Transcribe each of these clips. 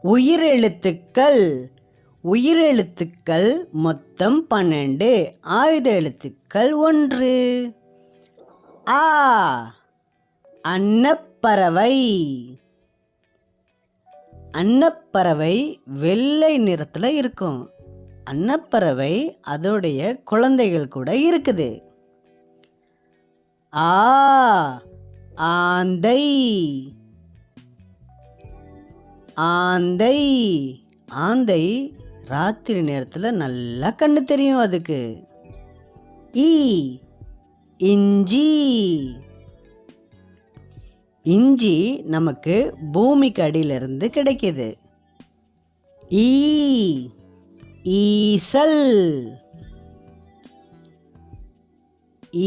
உயிரெழுத்துக்கள். உயிரெழுத்துக்கள் மொத்தம் 12. ஆயுத எழுத்துக்கள் 1. ஆ, அன்னப்பறவை. அன்னப்பறவை வெள்ளை நிறத்தில் இருக்கும். அன்னப்பறவை அதோடைய குழந்தைகள் கூட இருக்குது. ஆ, ஆந்தை. ஆந்தை. ஆந்தை ராத்திரி நேரத்தில் நல்லா கண்ணு தெரியும் அதுக்கு. ஈ, இஞ்சி. இஞ்சி நமக்கு பூமிக்கு அடியிலிருந்து கிடைக்குது. ஈ, ஈசல்.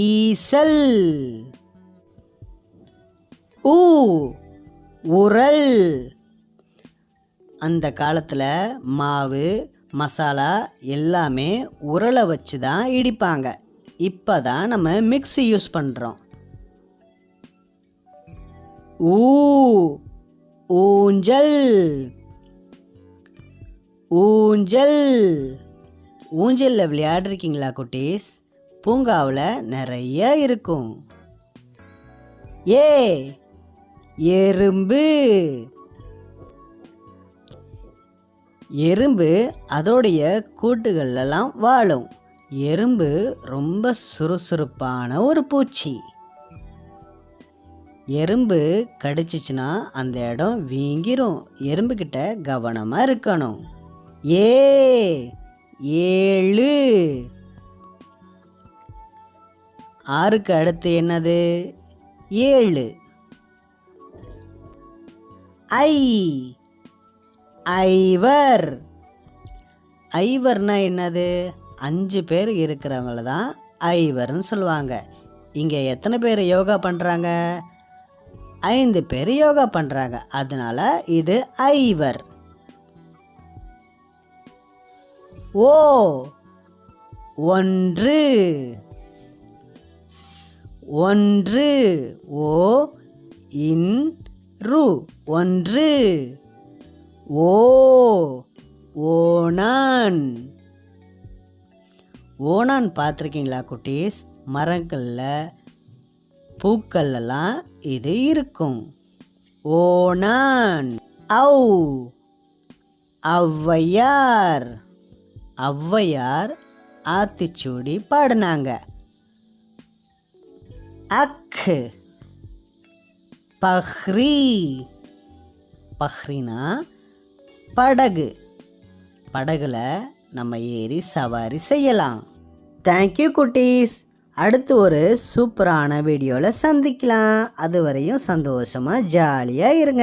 ஈசல். ஊ, உரல். அந்த காலத்தில் மாவு மசாலா எல்லாமே உரலை வச்சு தான் இடிப்பாங்க. இப்போ தான் நம்ம மிக்ஸி யூஸ் பண்ணுறோம். ஊ, ஊஞ்சல். ஊஞ்சல். ஊஞ்சலில் விளையாடிருக்கீங்களா குட்டீஸ்? பூங்காவில் நிறைய இருக்கும். ஏ, எறும்பு. எறும்பு அதோடைய கூட்டுகளெல்லாம் வாழும். எறும்பு ரொம்ப சுறுசுறுப்பான ஒரு பூச்சி. எறும்பு கடிச்சிச்சுன்னா அந்த இடம் வீங்கிரும். எறும்புக்கிட்ட கவனமாக இருக்கணும். ஏ, ஏழு. ஆறுக்கு அடுத்து என்னது? 7. ஐ, ஐவர். ஐவர்னா என்னது? 5 பேர் இருக்கிறவங்கள தான் ஐவர்னு சொல்லுவாங்க. இங்கே எத்தனை பேர் யோகா பண்ணுறாங்க? 5 பேர் யோகா பண்ணுறாங்க. அதனால இது ஐவர். ஓ, 1. 1. ஓ, இன், ரு. 1. ஓ, ஓணான். ஓணான் பார்த்துருக்கீங்களா குட்டீஸ்? மரங்களில் பூக்கள்லாம் இது இருக்கும். ஓணான். ஔ, ஔவையார். ஔவையார் ஆத்திச்சூடி பாடினாங்க. அக், பஹ்ரி. பஹ்ரினா படகு. படகுல நம்ம ஏறி சவாரி செய்யலாம். தேங்க்யூ குட்டீஸ். அடுத்து ஒரு சூப்பரான வீடியோவில் சந்திக்கலாம். அது வரையும் சந்தோஷமாக ஜாலியாக இருங்க.